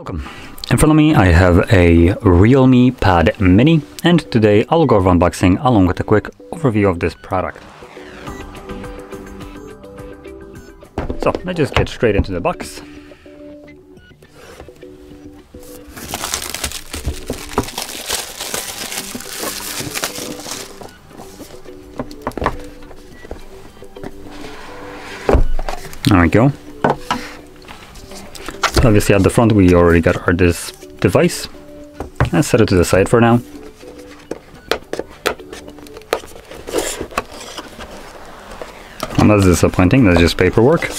Welcome. In front of me I have a REALME Pad Mini, and today I'll go over unboxing along with a quick overview of this product. So let's just get straight into the box. There we go. Obviously at the front we already got this device. Let's set it to the side for now. Well, that's disappointing, that's just paperwork.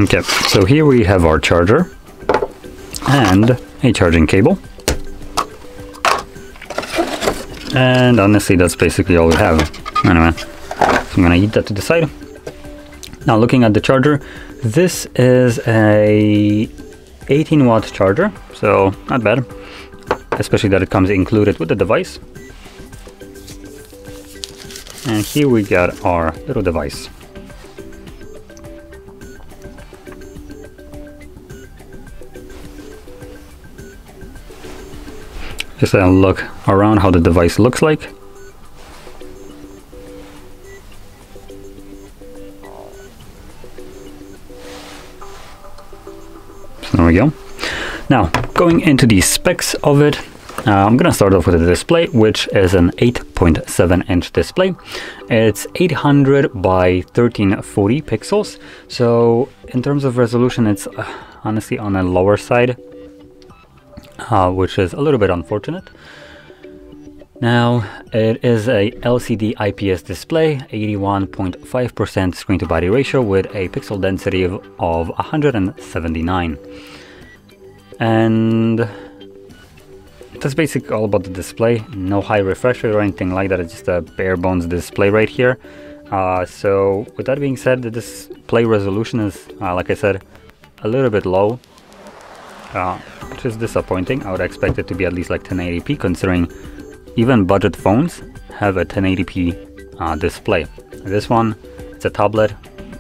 Okay, so here we have our charger and a charging cable. And honestly, that's basically all we have. Anyway, so I'm gonna eat that to the side. Now looking at the charger, this is a 18-watt charger, so not bad. Especially that it comes included with the device. And here we got our little device. Just a look around how the device looks like. So there we go. Now, going into the specs of it, I'm gonna start off with the display, which is an 8.7-inch display. It's 800 by 1340 pixels. So in terms of resolution, it's honestly on the lower side. Which is a little bit unfortunate. Now, it is a LCD IPS display, 81.5% screen to body ratio with a pixel density of 179. And that's basically all about the display. No high refresh rate or anything like that. It's just a bare bones display right here. So with that being said, the display resolution is, like I said, a little bit low. Which is disappointing. I would expect it to be at least like 1080p, considering even budget phones have a 1080p display. This one, it's a tablet,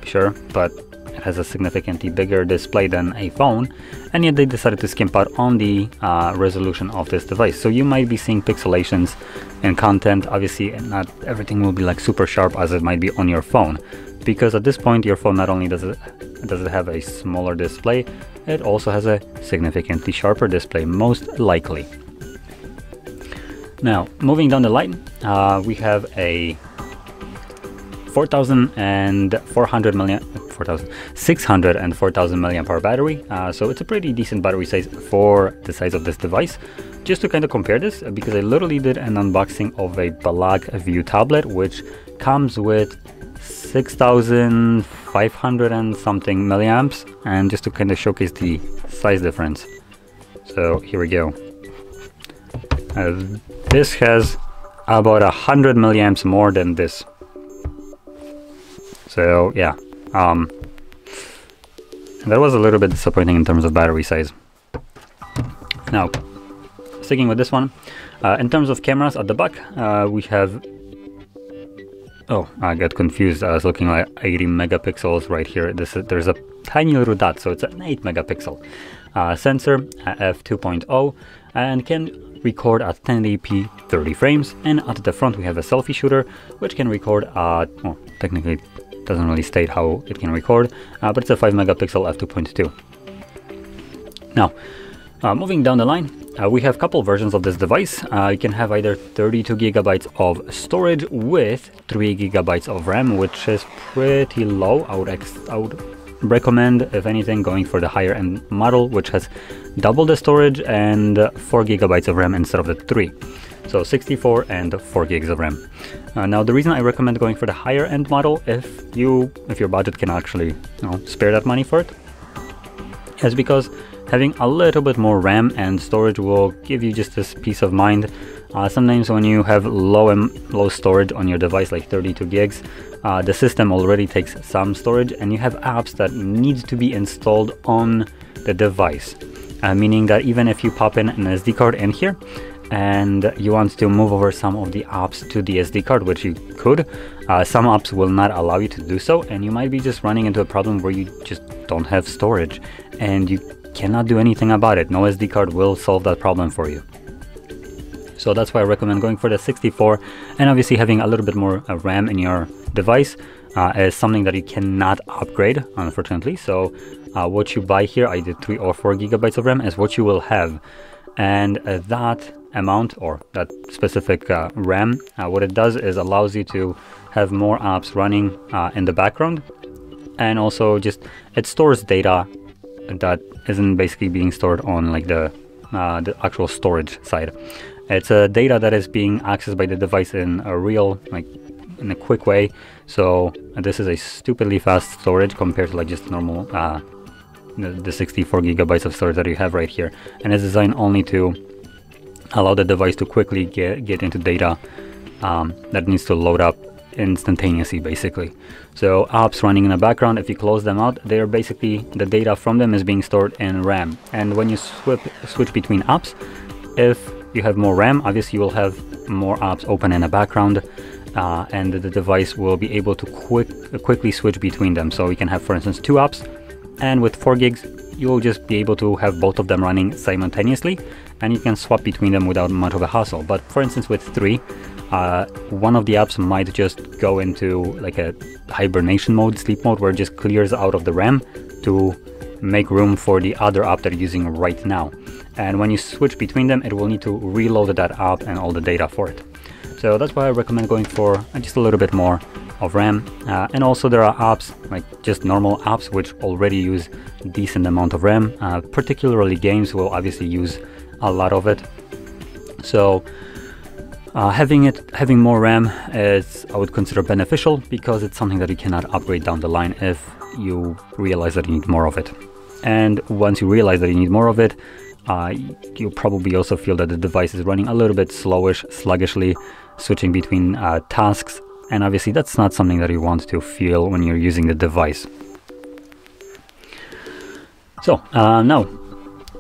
sure, but it has a significantly bigger display than a phone, and yet they decided to skimp out on the resolution of this device. So you might be seeing pixelations in content. Obviously not everything will be like super sharp as it might be on your phone, because at this point your phone not only does it have a smaller display, it also has a significantly sharper display, most likely. Now, moving down the line, we have a 600 and 4000 milliamp hour battery. So it's a pretty decent battery size for the size of this device. Just to kind of compare this, because I literally did an unboxing of a Black View tablet, which comes with 6500 and something milliamps, and just to kind of showcase the size difference. So here we go. This has about 100 milliamps more than this. So yeah, that was a little bit disappointing in terms of battery size. Now, sticking with this one, in terms of cameras at the back, we have, oh, I got confused. I was looking at 80 megapixels right here. There's a tiny little dot, so it's an 8 megapixel sensor, f2.0, and can record at 1080p 30 frames. And at the front we have a selfie shooter, which can record at, well, technically it doesn't really state how it can record, but it's a 5 megapixel f2.2. Now, moving down the line, we have a couple versions of this device. You can have either 32 gigabytes of storage with 3 gigabytes of RAM, which is pretty low. I would recommend, if anything, going for the higher end model, which has double the storage and 4 gigabytes of RAM instead of the 3. So 64 and 4 gigs of RAM. Now, the reason I recommend going for the higher end model, if your budget can actually spare that money for it, is because having a little bit more RAM and storage will give you just this peace of mind. Sometimes when you have low storage on your device, like 32 gigs, the system already takes some storage, and you have apps that need to be installed on the device, meaning that even if you pop in an SD card in here and you want to move over some of the apps to the SD card, which you could, some apps will not allow you to do so, and you might be just running into a problem where you just don't have storage and you cannot do anything about it. No SD card will solve that problem for you. So that's why I recommend going for the 64, and obviously having a little bit more RAM in your device is something that you cannot upgrade, unfortunately. So what you buy here, either 3 or 4 gigabytes of RAM, is what you will have. And that amount, or that specific RAM, what it does is allows you to have more apps running in the background, and also just it stores data that isn't basically being stored on like the actual storage side. It's data that is being accessed by the device in a in a quick way. So this is a stupidly fast storage compared to like just normal the 64 gigabytes of storage that you have right here, and it's designed only to allow the device to quickly get into data that needs to load up instantaneously, basically. So apps running in the background, if you close them out, they're basically, the data from them is being stored in RAM. And when you switch between apps, if you have more RAM, obviously you will have more apps open in the background, and the device will be able to quickly switch between them. So you can have, for instance, 2 apps, and with 4 gigs you'll just be able to have both of them running simultaneously, and you can swap between them without much of a hassle. But for instance, with 3, one of the apps might just go into like a hibernation mode, sleep mode, where it just clears out of the RAM to make room for the other app that you're using right now. And when you switch between them, it will need to reload that app and all the data for it. So that's why I recommend going for just a little bit more of RAM. And also there are apps, like just normal apps, which already use a decent amount of RAM. Particularly games will obviously use a lot of it. So having more RAM is, I would consider, beneficial, because it's something that you cannot upgrade down the line if you realize that you need more of it. And once you realize that you need more of it, you probably also feel that the device is running a little bit sluggishly, switching between tasks, and obviously that's not something that you want to feel when you're using the device. So now,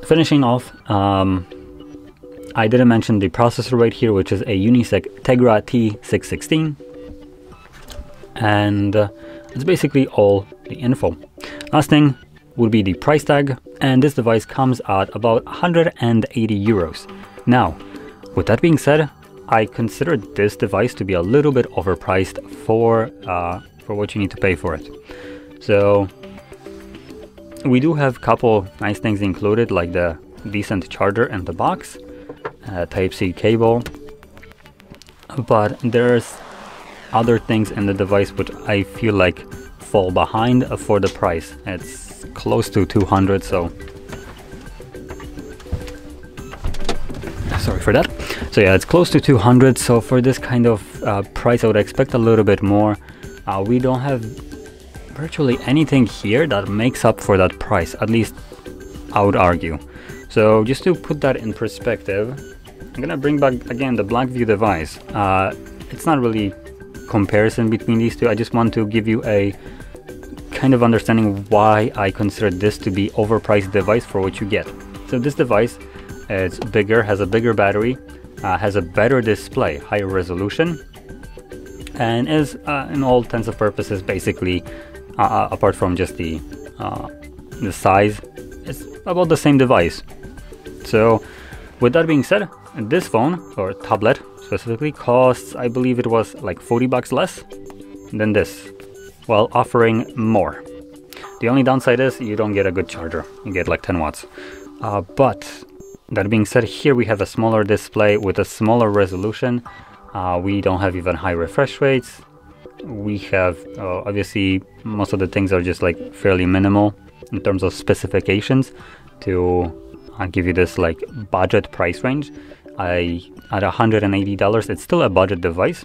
finishing off, I didn't mention the processor right here, which is a Unisec Tegra T616, and it's basically all the info. Last thing would be the price tag, and this device comes at about 180 euros. Now, with that being said, I consider this device to be a little bit overpriced for what you need to pay for it. So we do have a couple nice things included, like the decent charger in the box, Type-C cable, but there's other things in the device which I feel like fall behind for the price. It's close to 200, so sorry for that. So yeah, it's close to 200, so for this kind of price I would expect a little bit more. We don't have virtually anything here that makes up for that price, at least I would argue. So just to put that in perspective, I'm gonna bring back again the Blackview device. It's not really comparison between these two, I just want to give you a kind of understanding why I consider this to be overpriced device for what you get. So this device is bigger, has a bigger battery, has a better display, higher resolution, and is in all intents and purposes basically, apart from just the size, it's about the same device. So with that being said, this phone, or tablet specifically, costs, I believe it was like 40 bucks less than this, while offering more. The only downside is you don't get a good charger, you get like 10 watts. But that being said, here we have a smaller display with a smaller resolution. We don't have even high refresh rates. We have, obviously, most of the things are just like fairly minimal in terms of specifications to give you this like budget price range. At $180, it's still a budget device,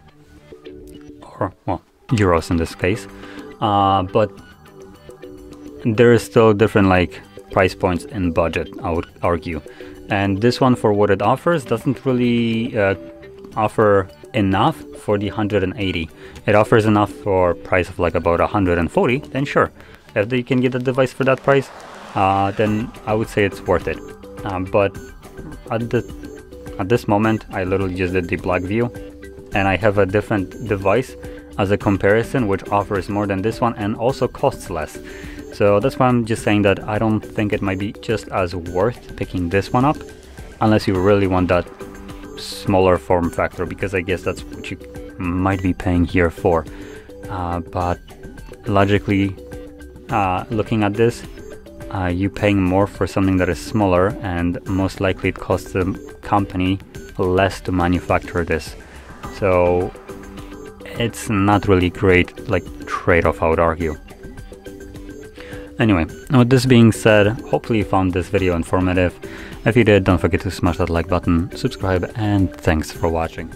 or well, euros in this case, but there is still different like price points in budget, I would argue. And this one, for what it offers, doesn't really offer enough for the 180. It offers enough for price of like about 140, then sure, if you can get a device for that price, then I would say it's worth it. But at this moment, I literally just did the black view, and I have a different device as a comparison, which offers more than this one and also costs less. So that's why I'm just saying that I don't think it might be just as worth picking this one up, unless you really want that smaller form factor, because I guess that's what you might be paying here for. But logically, looking at this, you're paying more for something that is smaller, and most likely it costs the company less to manufacture this. So it's not really great like trade-off, I would argue. Anyway, with this being said, hopefully you found this video informative. If you did, don't forget to smash that like button, subscribe, and thanks for watching.